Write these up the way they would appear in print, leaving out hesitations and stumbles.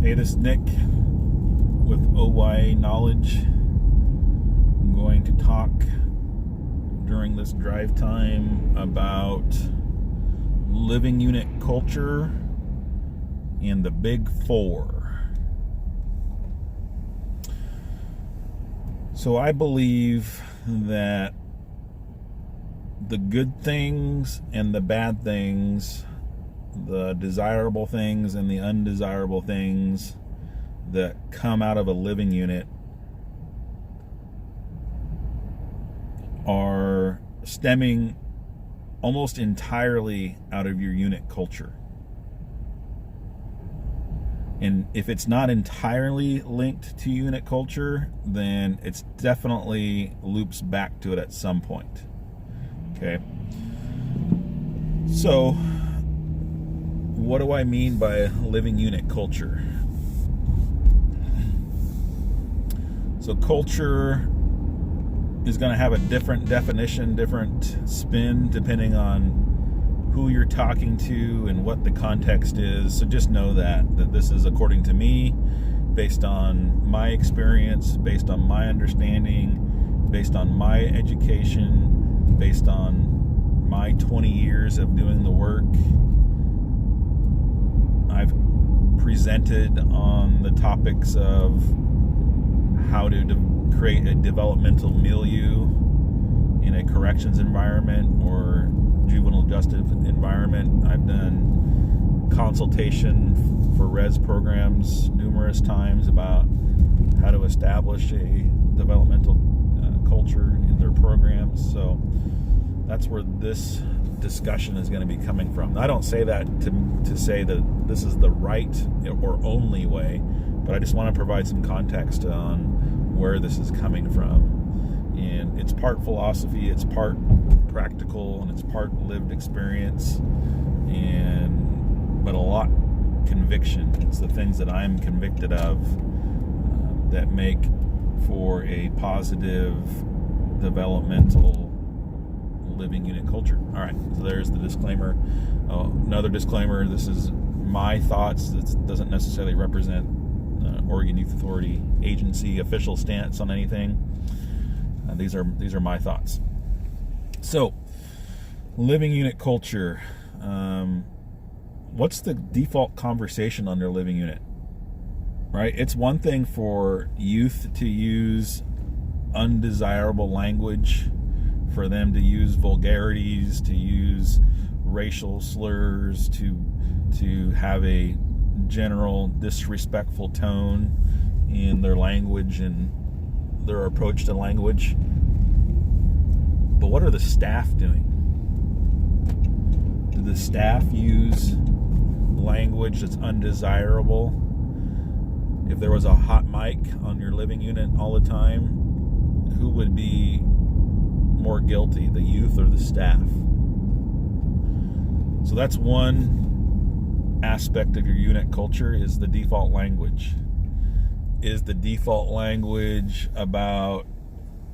Hey, this is Nick with OYA Knowledge. I'm going to talk during this drive time about living unit culture and the Big Four. So I believe that the good things and the bad things, the desirable things and the undesirable things that come out of a living unit are stemming almost entirely out of your unit culture. And if it's not entirely linked to unit culture, then it's definitely loops back to it at some point. Okay. So, what do I mean by living unit culture? So culture is going to have a different definition, different spin, depending on who you're talking to and what the context is. So just know that this is according to me, based on my experience, based on my understanding, based on my education, based on my 20 years of doing the work. I've presented on the topics of how to create a developmental milieu in a corrections environment or juvenile justice environment. I've done consultation for res programs numerous times about how to establish a developmental culture in their programs. So that's where this discussion is going to be coming from. I don't say that to say that this is the right or only way, but I just want to provide some context on where this is coming from. And it's part philosophy, it's part practical, and it's part lived experience, but a lot conviction. It's the things that I'm convicted of that make for a positive developmental living unit culture. All right, so there's the disclaimer. Another disclaimer: this is my thoughts. This doesn't necessarily represent Oregon Youth Authority agency official stance on anything. These are my thoughts. So, living unit culture. What's the default conversation under living unit? Right? It's one thing for youth to use undesirable language, for them to use vulgarities, to use racial slurs, to have a general disrespectful tone in their language and their approach to language. But what are the staff doing? Do the staff use language that's undesirable? If there was a hot mic on your living unit all the time, who would be more guilty, the youth or the staff? So that's one aspect of your unit culture, is the default language. Is the default language about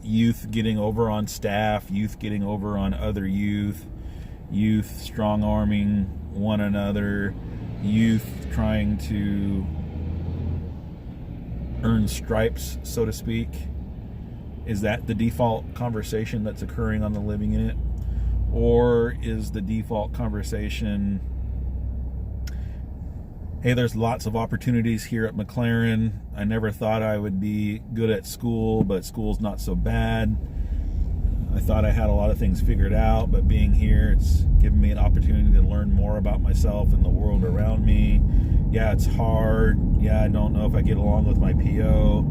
youth getting over on staff, youth getting over on other youth strong-arming one another, youth trying to earn stripes, so to speak? Is that the default conversation that's occurring on the living unit? Or is the default conversation, hey, there's lots of opportunities here at McLaren. I never thought I would be good at school, but school's not so bad. I thought I had a lot of things figured out, but being here, it's given me an opportunity to learn more about myself and the world around me. Yeah, it's hard. Yeah, I don't know if I get along with my PO,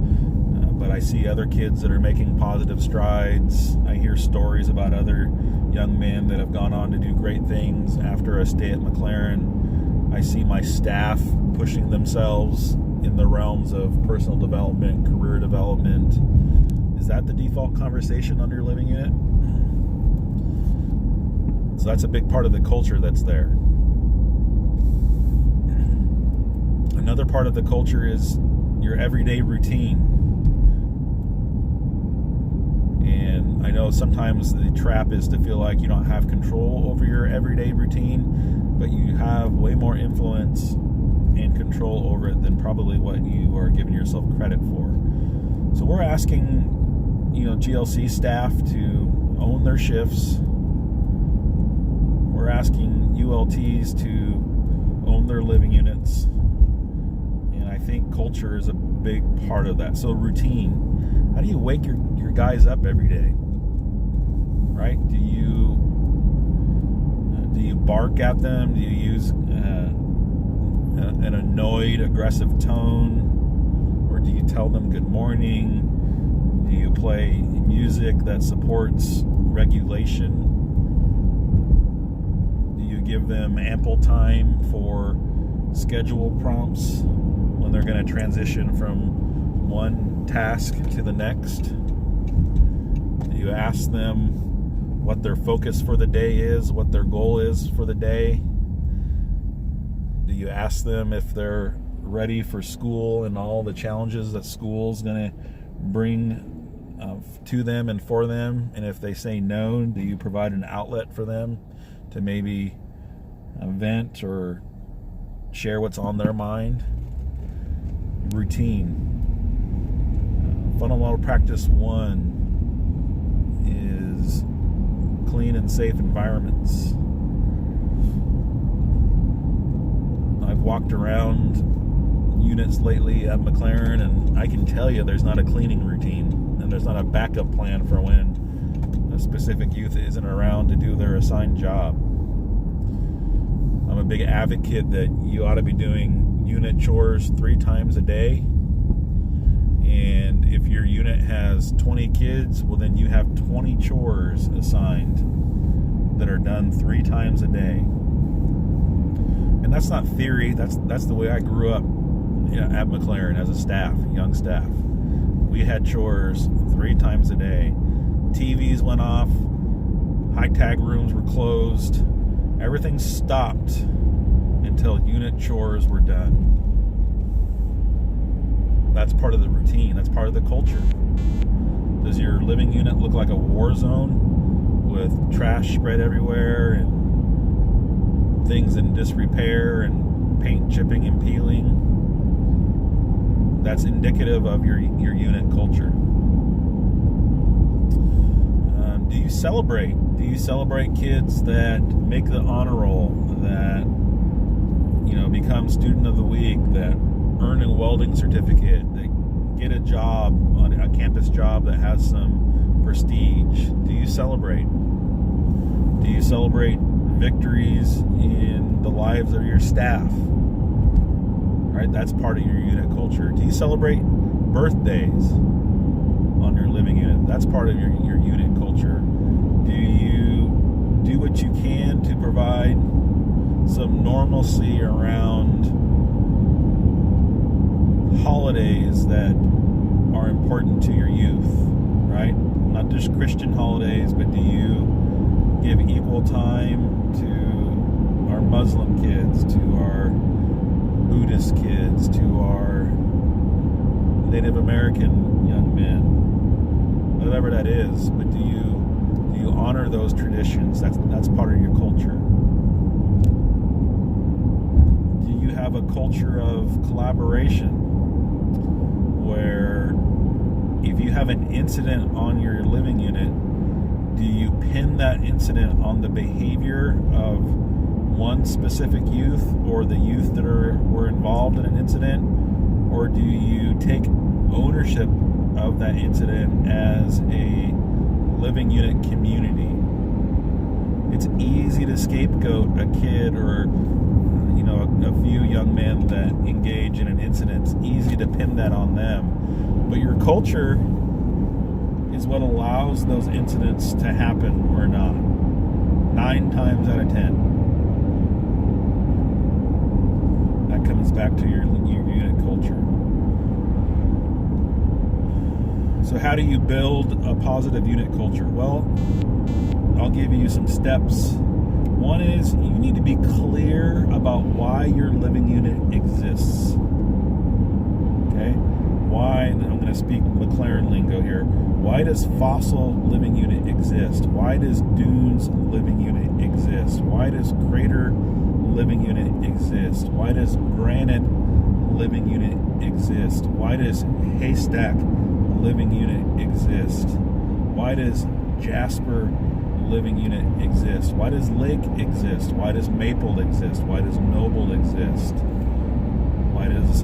but I see other kids that are making positive strides. I hear stories about other young men that have gone on to do great things after a stay at McLaren. I see my staff pushing themselves in the realms of personal development, career development. Is that the default conversation under your living unit? So that's a big part of the culture that's there. Another part of the culture is your everyday routine. And I know sometimes the trap is to feel like you don't have control over your everyday routine, but you have way more influence and control over it than probably what you are giving yourself credit for. So we're asking, GLC staff to own their shifts. We're asking ULTs to own their living units. And I think culture is a big part of that. So routine. How do you wake your guys up every day? Right? Do you bark at them? Do you use an annoyed, aggressive tone? Or do you tell them good morning? Do you play music that supports regulation? Do you give them ample time for schedule prompts when they're going to transition from one task to the next? Do you ask them what their focus for the day is, what their goal is for the day? Do you ask them if they're ready for school and all the challenges that school's going to bring to them and for them? And if they say no, do you provide an outlet for them to maybe vent or share what's on their mind? Routine. Fundamental practice 1 is clean and safe environments. I've walked around units lately at McLaren, and I can tell you there's not a cleaning routine, and there's not a backup plan for when a specific youth isn't around to do their assigned job. I'm a big advocate that you ought to be doing unit chores 3 times a day. And if your unit has 20 kids, well, then you have 20 chores assigned that are done 3 times a day. And that's not theory. That's the way I grew up at McLaren as a staff, young staff. We had chores 3 times a day. TVs went off. High tag rooms were closed. Everything stopped until unit chores were done. That's part of the routine. That's part of the culture. Does your living unit look like a war zone with trash spread everywhere and things in disrepair and paint chipping and peeling? That's indicative of your unit culture. Do you celebrate? Do you celebrate kids that make the honor roll, that become student of the week, that earn a welding certificate, that get a job, a campus job that has some prestige? Do you celebrate? Do you celebrate victories in the lives of your staff? Right, that's part of your unit culture. Do you celebrate birthdays on your living unit? That's part of your unit culture. Do you do what you can to provide some normalcy around holidays that are important to your youth, right? Not just Christian holidays, but do you give equal time to our Muslim kids, to our Buddhist kids, to our Native American young men, whatever that is? But do you honor those traditions? That's part of your culture. Do you have a culture of collaboration where if you have an incident on your living unit, do you pin that incident on the behavior of one specific youth or the youth that were involved in an incident? Or do you take ownership of that incident as a living unit community? It's easy to scapegoat a kid or a few young men that engage in an incident. It's easy to pin that on them. But your culture is what allows those incidents to happen or not. 9 times out of 10. That comes back to your unit culture. So how do you build a positive unit culture? Well, I'll give you some steps. One is you need to be clear about why your living unit exists. Okay? Why, and I'm going to speak McLaren lingo here. Why does Fossil living unit exist? Why does Dunes living unit exist? Why does Crater living unit exist? Why does granite living unit exist? Why does haystack living unit exist? Why does jasper living unit exist? Why does lake exist? Why does maple exist? Why does noble exist? Why does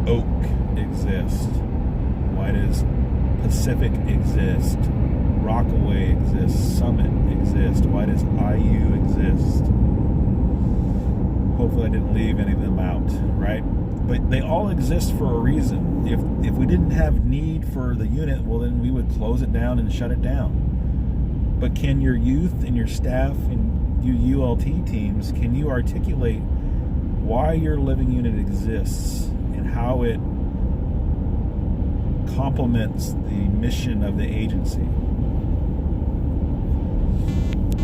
oak exist? Why does Pacific exist? Rockaway exists. Summit exists. Why does IU exist? Hopefully I didn't leave any of them out, right? But they all exist for a reason. If we didn't have need for the unit, well, then we would close it down and shut it down. But can your youth and your staff and you ULT teams, can you articulate why your living unit exists and how it complements the mission of the agency?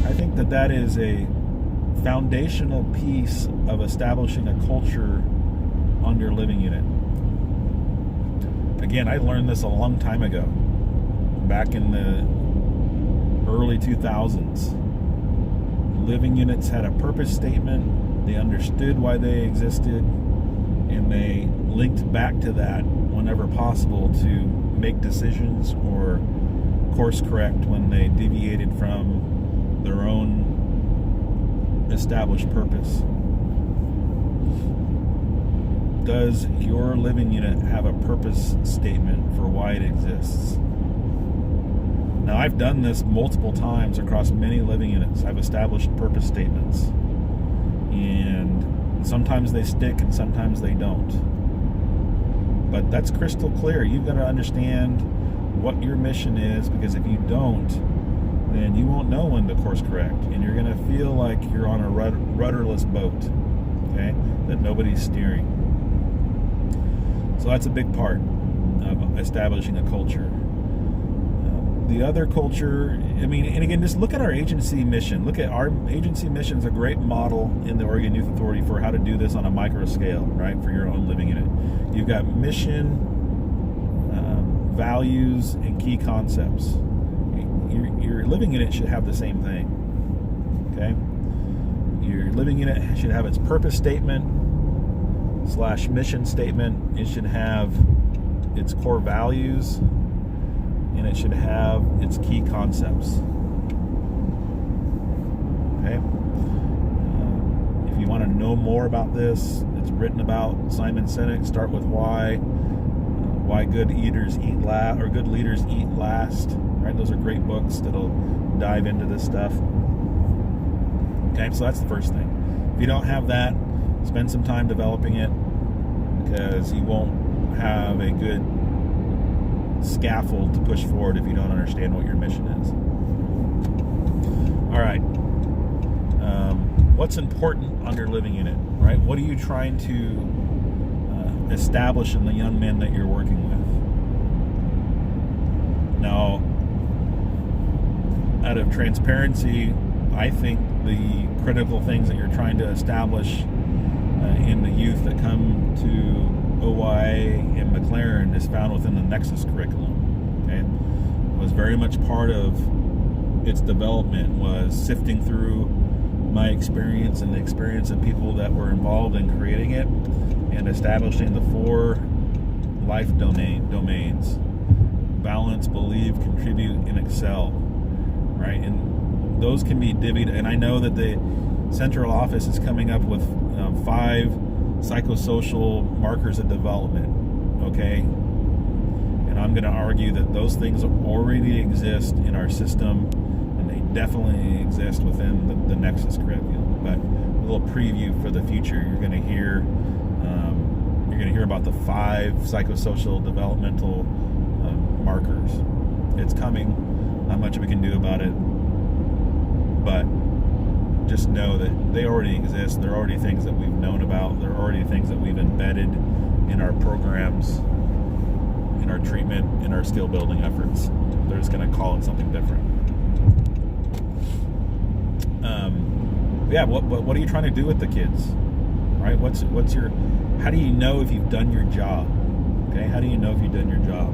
I think that is a foundational piece of establishing a culture on your living unit. Again, I learned this a long time ago, back in the early 2000s. Living units had a purpose statement, they understood why they existed, and they linked back to that whenever possible to make decisions or course correct when they deviated from their own established purpose. Does your living unit have a purpose statement for why it exists? Now, I've done this multiple times across many living units. I've established purpose statements, and sometimes they stick and sometimes they don't. But that's crystal clear. You've got to understand what your mission is, because if you don't, then you won't know when to course correct, and you're going to feel like you're on a rudderless boat, okay, that nobody's steering. So that's a big part of establishing a culture. The other culture, and again, just look at our agency mission. Look at our agency mission is a great model in the Oregon Youth Authority for how to do this on a micro scale, right, for your own living unit. You've got mission, values, and key concepts. Your living unit should have the same thing, okay? Your living unit should have its purpose statement / mission statement. It should have its core values, and it should have its key concepts. Okay? If you want to know more about this, it's written about. Simon Sinek, Start With Why Good Eaters Eat Last, or Good Leaders Eat Last. Right? Those are great books that'll dive into this stuff. Okay, so that's the first thing. If you don't have that, spend some time developing it, because you won't have a good scaffold to push forward if you don't understand what your mission is. All right. What's important on your living unit, right? What are you trying to establish in the young men that you're working with? Now, out of transparency, I think the critical things that you're trying to establish in the youth that come to OYA and McLaren is found within the Nexus curriculum. Okay, it was very much part of its development, was sifting through my experience and the experience of people that were involved in creating it and establishing the 4 life domains: balance, believe, contribute, and excel. Right, and those can be divvied. And I know that the central office is coming up with 5 psychosocial markers of development. Okay, and I'm going to argue that those things already exist in our system, and they definitely exist within the Nexus curriculum. But a little preview for the future: you're going to hear about the 5 psychosocial developmental markers. It's coming. Not much we can do about it, but just know that they already exist. They're already things that we've known about. They're already things that we've embedded in our programs, in our treatment, in our skill building efforts. They're just going to call it something different. What are you trying to do with the kids? Right? What's your? How do you know if you've done your job? Okay, how do you know if you've done your job?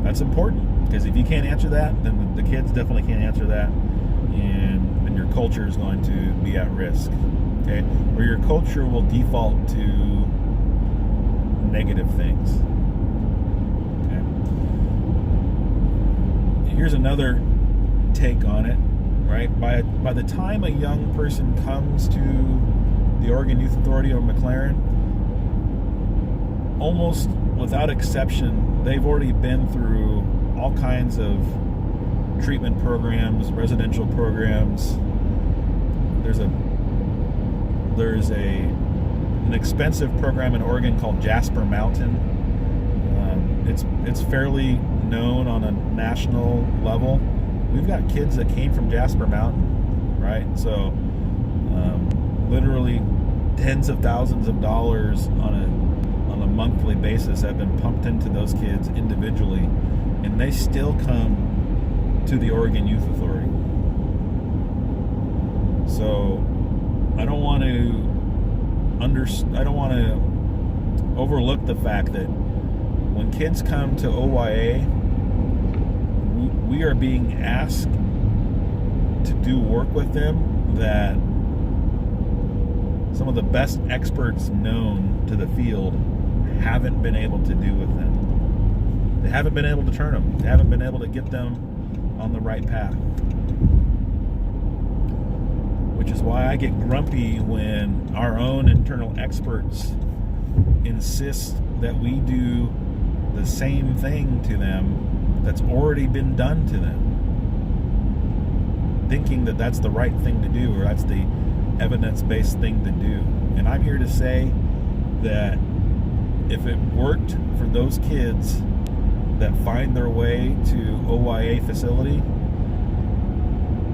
That's important, because if you can't answer that, then the kids definitely can't answer that, and your culture is going to be at risk. okay, where your culture will default to negative things. Okay. Here's another take on it, right? By the time a young person comes to the Oregon Youth Authority or McLaren, almost without exception, they've already been through all kinds of treatment programs, residential programs. There's an expensive program in Oregon called Jasper Mountain. It's fairly known on a national level. We've got kids that came from Jasper Mountain, right? So literally tens of thousands of dollars on a monthly basis have been pumped into those kids individually, and they still come to the Oregon Youth Authority. So I don't want to overlook the fact that when kids come to OYA, we are being asked to do work with them that some of the best experts known to the field haven't been able to do with them. They haven't been able to turn them. They haven't been able to get them on the right path. Which is why I get grumpy when our own internal experts insist that we do the same thing to them that's already been done to them, thinking that that's the right thing to do, or that's the evidence-based thing to do. And I'm here to say that if it worked for those kids that find their way to OYA facility,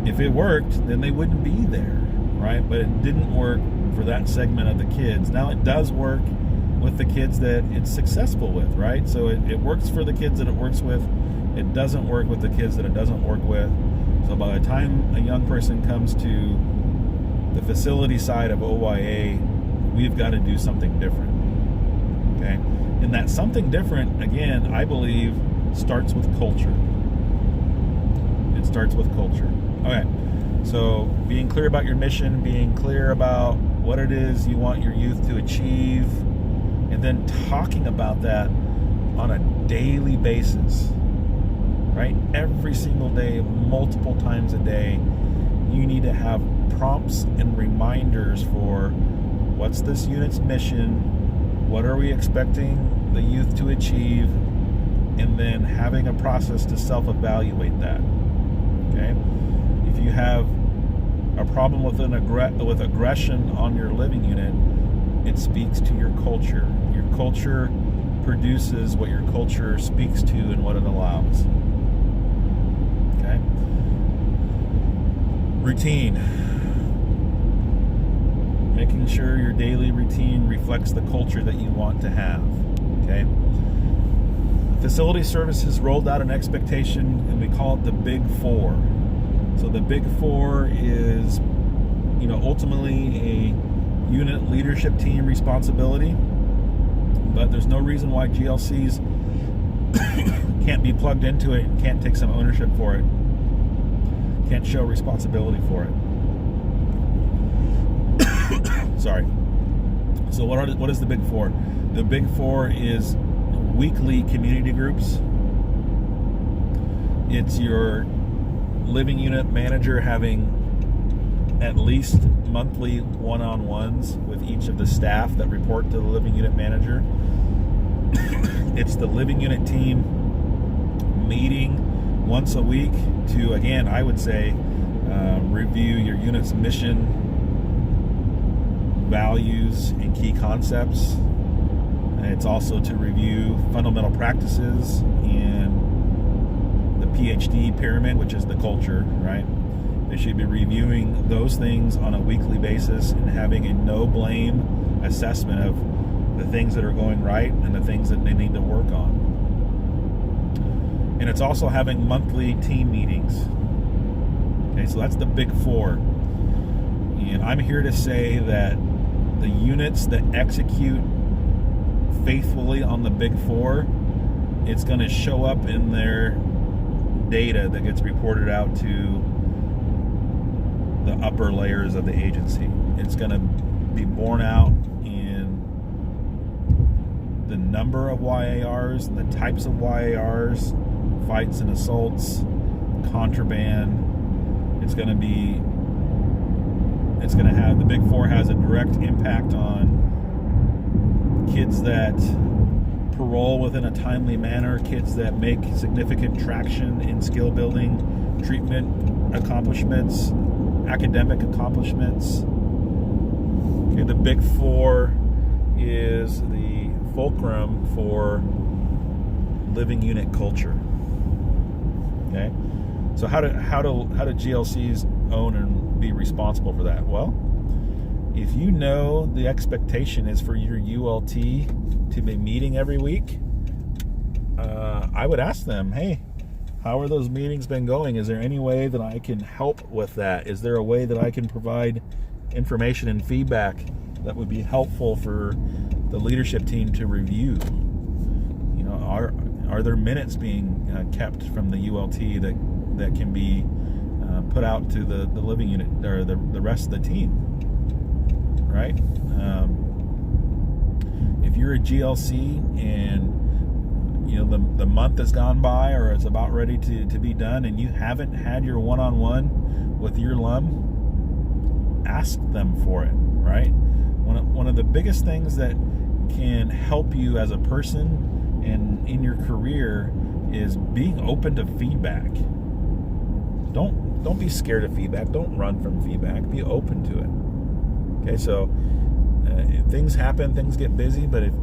if it worked, then they wouldn't be there, right? But it didn't work for that segment of the kids. Now it does work with the kids that it's successful with, right? So it works for the kids that it works with. It doesn't work with the kids that it doesn't work with. So by the time a young person comes to the facility side of OYA, we've got to do something different, okay? And that something different, again, I believe, starts with culture. It starts with culture. Okay, so being clear about your mission, being clear about what it is you want your youth to achieve, and then talking about that on a daily basis, right? Every single day, multiple times a day, you need to have prompts and reminders for what's this unit's mission, what are we expecting the youth to achieve, and then having a process to self-evaluate that, okay? If you have a problem with with aggression on your living unit, it speaks to your culture. Your culture produces what your culture speaks to and what it allows. Okay? Routine. Making sure your daily routine reflects the culture that you want to have. Okay? Facility Services rolled out an expectation, and we call it the Big Four. So the Big Four is, ultimately a unit leadership team responsibility, but there's no reason why GLCs can't be plugged into it and can't take some ownership for it, can't show responsibility for it. Sorry. So what is the Big Four? The Big Four is weekly community groups. It's your living unit manager having at least monthly one-on-ones with each of the staff that report to the living unit manager. It's the living unit team meeting once a week to, again, I would say, review your unit's mission, values, and key concepts. And it's also to review fundamental practices and the PhD pyramid, which is the culture, right? They should be reviewing those things on a weekly basis and having a no-blame assessment of the things that are going right and the things that they need to work on. And it's also having monthly team meetings. Okay, so that's the Big Four. And I'm here to say that the units that execute faithfully on the Big Four, it's going to show up in their data that gets reported out to the upper layers of the agency. It's going to be borne out in the number of YARs and the types of YARs, fights and assaults, contraband. It's going to have, the Big Four has a direct impact on kids that parole within a timely manner, kids that make significant traction in skill building, treatment accomplishments, academic accomplishments. Okay, the Big Four is the fulcrum for living unit culture. Okay, so how do GLCs own and be responsible for that? Well, if you know the expectation is for your ULT to be meeting every week, I would ask them, hey, how are those meetings been going? Is there any way that I can help with that? Is there a way that I can provide information and feedback that would be helpful for the leadership team to review? You know, are there minutes being kept from the ULT that can be put out to the living unit or the rest of the team, right? If you're a GLC and you know the month has gone by or it's about ready to be done and you haven't had your one-on-one with your LUM, ask them for it, right? One of the biggest things that can help you as a person and in your career is being open to feedback. Don't be scared of feedback. Don't run from feedback. Be open to it. Okay, so things happen, things get busy, but if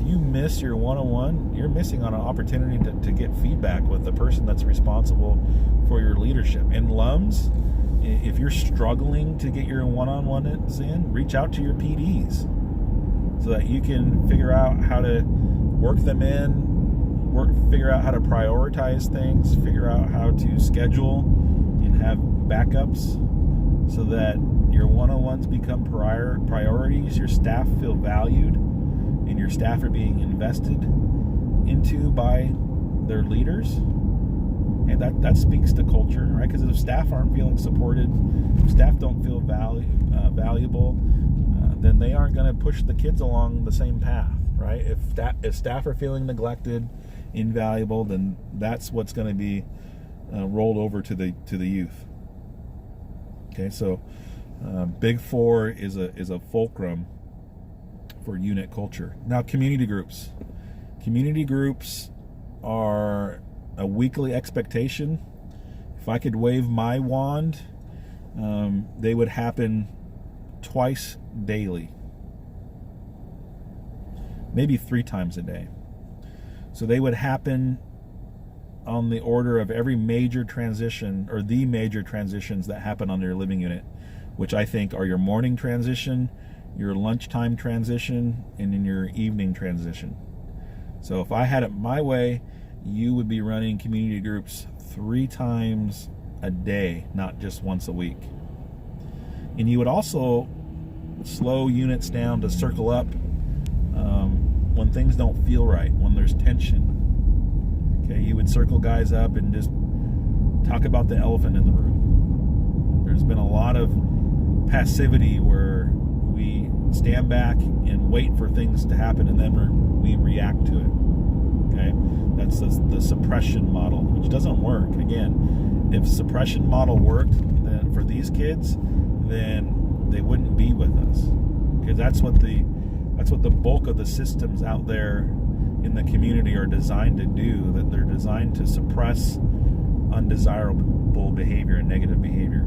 you miss your one-on-one, you're missing on an opportunity to get feedback with the person that's responsible for your leadership. In LUMs, if you're struggling to get your one-on-ones in, reach out to your PDs so that you can figure out how to work them in, figure out how to prioritize things, figure out how to schedule and have backups so that your one-on-ones become priorities, your staff feel valued, and your staff are being invested into by their leaders. And that speaks to culture, right? Because if staff aren't feeling supported, if staff don't feel valuable, then they aren't going to push the kids along the same path, right? If staff are feeling neglected, invaluable, then that's what's going to be rolled over to the youth. Okay, so Big Four is a fulcrum for unit culture. Now, community groups. Community groups are a weekly expectation. If I could wave my wand, they would happen twice daily, maybe 3 times a day. So they would happen on the order of every major transition, or the major transitions that happen on your living unit, which I think are your morning transition, your lunchtime transition, and in your evening transition. So if I had it my way, you would be running community groups 3 times a day, not just once a week. And you would also slow units down to circle up when things don't feel right, when there's tension. Okay, you would circle guys up and just talk about the elephant in the room. There's been a lot of passivity where we stand back and wait for things to happen and then we react to it. Okay, that's the suppression model, which doesn't work. Again, if suppression model worked then for these kids, then they wouldn't be with us, because that's what the bulk of the systems out there in the community are designed to do. That they're designed to suppress undesirable behavior and negative behavior.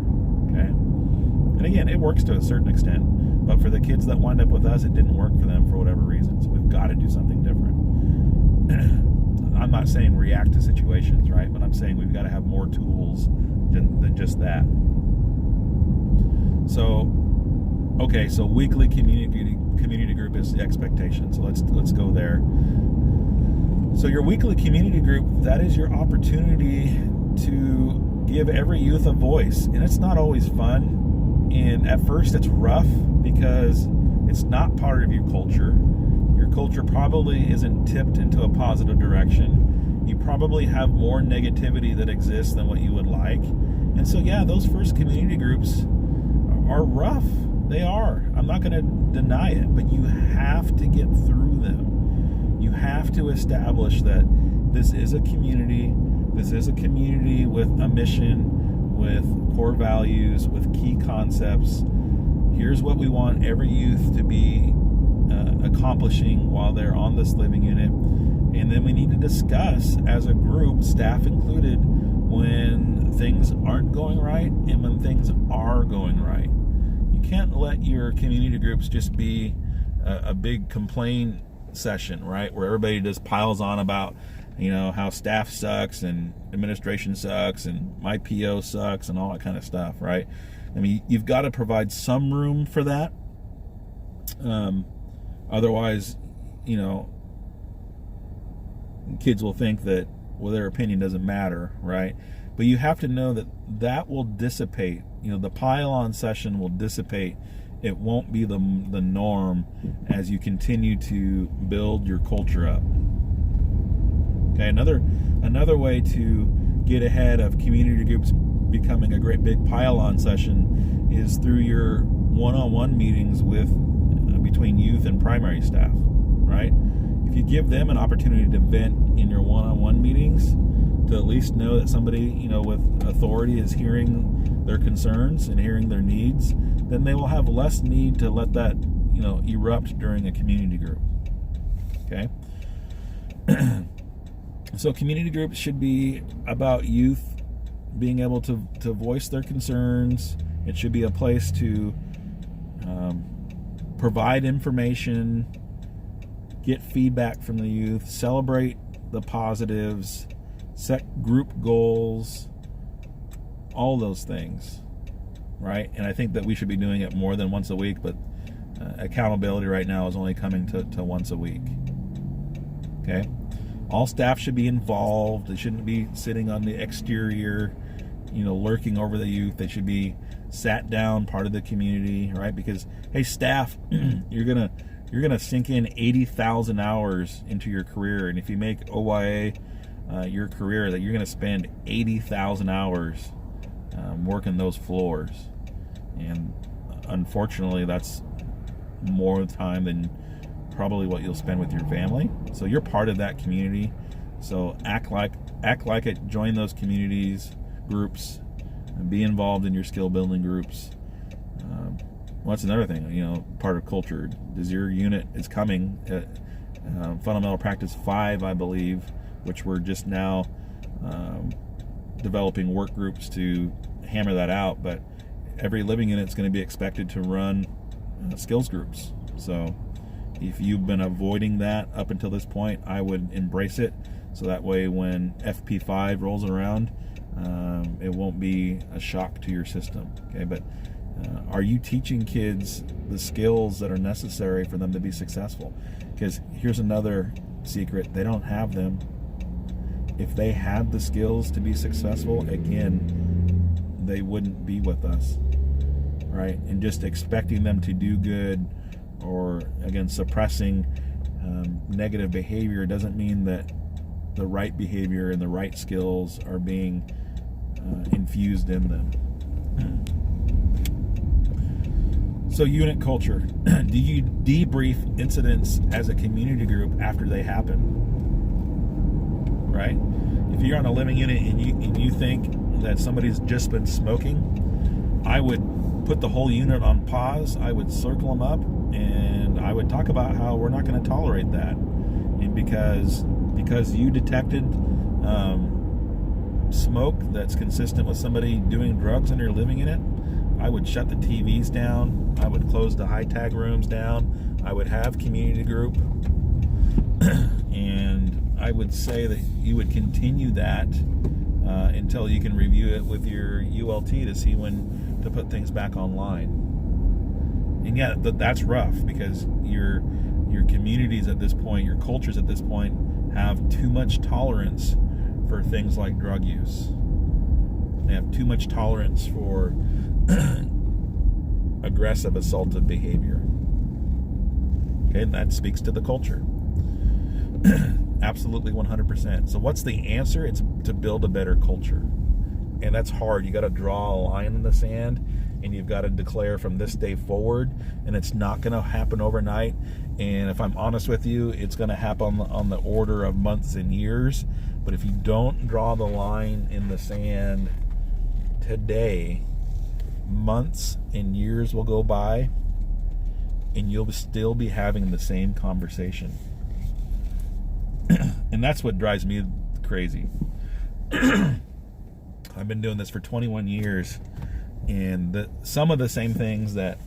Okay, and again, it works to a certain extent, but for the kids that wind up with us, it didn't work for them for whatever reasons. We've got to do something different. I'm not saying react to situations, right? But I'm saying we've got to have more tools than just that. So, okay, so weekly community group is the expectation. So let's go there. So your weekly community group, that is your opportunity to give every youth a voice. And it's not always fun. And at first it's rough because it's not part of your culture. Your culture probably isn't tipped into a positive direction. You probably have more negativity that exists than what you would like. And so, yeah, those first community groups are rough. They are. I'm not going to deny it, but you have to get through them. You have to establish that this is a community. This is a community with a mission, with core values, with key concepts. Here's what we want every youth to be accomplishing while they're on this living unit. And then we need to discuss as a group, staff included, when things aren't going right and when things are going right. You can't let your community groups just be a big complaint session, right? Where everybody just piles on about, how staff sucks and administration sucks and my PO sucks and all that kind of stuff, right? I mean, you've got to provide some room for that. Otherwise, kids will think that, well, their opinion doesn't matter, right? But you have to know that will dissipate. The pile-on session will dissipate. It won't be the norm as you continue to build your culture up. Okay, another way to get ahead of community groups becoming a great big pile-on session is through your one-on-one meetings between youth and primary staff, right? If you give them an opportunity to vent in your one-on-one meetings, to at least know that somebody, with authority is hearing their concerns and hearing their needs, then they will have less need to let that, erupt during a community group. Okay? So community groups should be about youth being able to voice their concerns. It should be a place to provide information, get feedback from the youth, celebrate the positives, set group goals, all those things, right? And I think that we should be doing it more than once a week, but accountability right now is only coming to once a week. Okay? All staff should be involved. They shouldn't be sitting on the exterior, lurking over the youth. They should be sat down, part of the community, right? Because, hey, staff, you're gonna sink in 80,000 hours into your career, and if you make OYA your career, that you're gonna spend 80,000 hours working those floors, and unfortunately, that's more time than probably what you'll spend with your family. So you're part of that community. So act like it. Join those communities, groups, and be involved in your skill building groups. Well, that's another thing, part of culture. Does your unit is coming at Fundamental Practice 5, I believe, which we're just now developing work groups to hammer that out. But every living unit is going to be expected to run skills groups. So if you've been avoiding that up until this point, I would embrace it. So that way when FP5 rolls around, it won't be a shock to your system. Okay, but are you teaching kids the skills that are necessary for them to be successful? Because here's another secret: they don't have them. If they had the skills to be successful, again, they wouldn't be with us, right? And just expecting them to do good, or again, suppressing negative behavior doesn't mean that the right behavior and the right skills are being infused in them. So unit culture. Do you debrief incidents as a community group after they happen? Right? If you're on a living unit and you think that somebody's just been smoking, I would put the whole unit on pause. I would circle them up, and I would talk about how we're not going to tolerate that. And because you detected smoke that's consistent with somebody doing drugs in your living unit, I would shut the TVs down. I would close the high tag rooms down. I would have community group. And I would say that you would continue that until you can review it with your ULT to see when to put things back online. And yeah, that's rough, because your communities at this point, your cultures at this point, have too much tolerance for things like drug use. They have too much tolerance for aggressive, assaultive behavior. Okay, and that speaks to the culture. Absolutely 100%. So what's the answer? It's to build a better culture. And that's hard. You got to draw a line in the sand, and you've got to declare from this day forward, and it's not going to happen overnight. And if I'm honest with you, it's going to happen on the order of months and years. But if you don't draw the line in the sand today, months and years will go by, and you'll still be having the same conversation. And that's what drives me crazy. I've been doing this for 21 years, and some of the same things that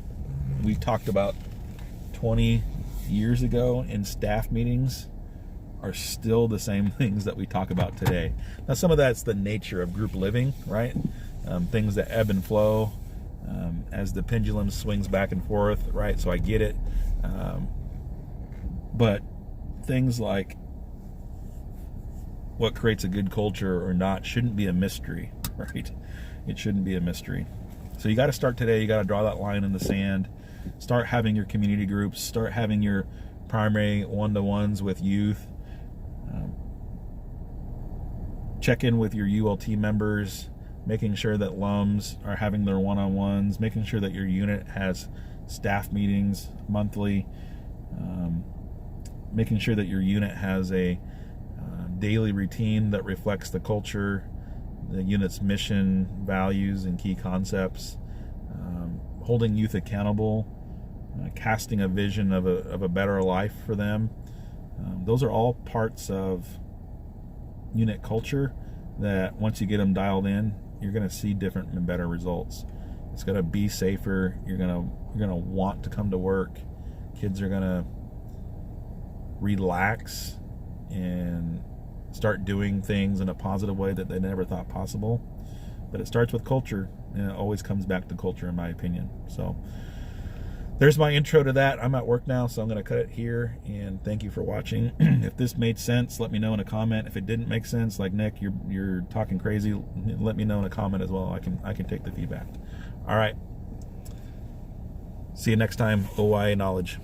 we talked about 20 years ago in staff meetings are still the same things that we talk about today. Now, some of that's the nature of group living, right? Things that ebb and flow as the pendulum swings back and forth, right? So I get it. But things like what creates a good culture or not shouldn't be a mystery, right? It shouldn't be a mystery. So you got to start today. You got to draw that line in the sand. Start having your community groups. Start having your primary one-to-ones with youth. Check in with your ULT members, making sure that LUMs are having their one-on-ones, making sure that your unit has staff meetings monthly, making sure that your unit has a daily routine that reflects the culture, the unit's mission, values, and key concepts, holding youth accountable, casting a vision of a better life for them. Those are all parts of unit culture that once you get them dialed in, you're going to see different and better results. It's going to be safer. You're going to want to come to work. Kids are going to relax and start doing things in a positive way that they never thought possible. But it starts with culture, and it always comes back to culture, in my opinion. So there's my intro to that. I'm at work now, so I'm going to cut it here, and thank you for watching. If this made sense, let me know in a comment. If it didn't make sense, like Nick, you're talking crazy, let me know in a comment as well. I can take the feedback. All right. See you next time. OIA Knowledge.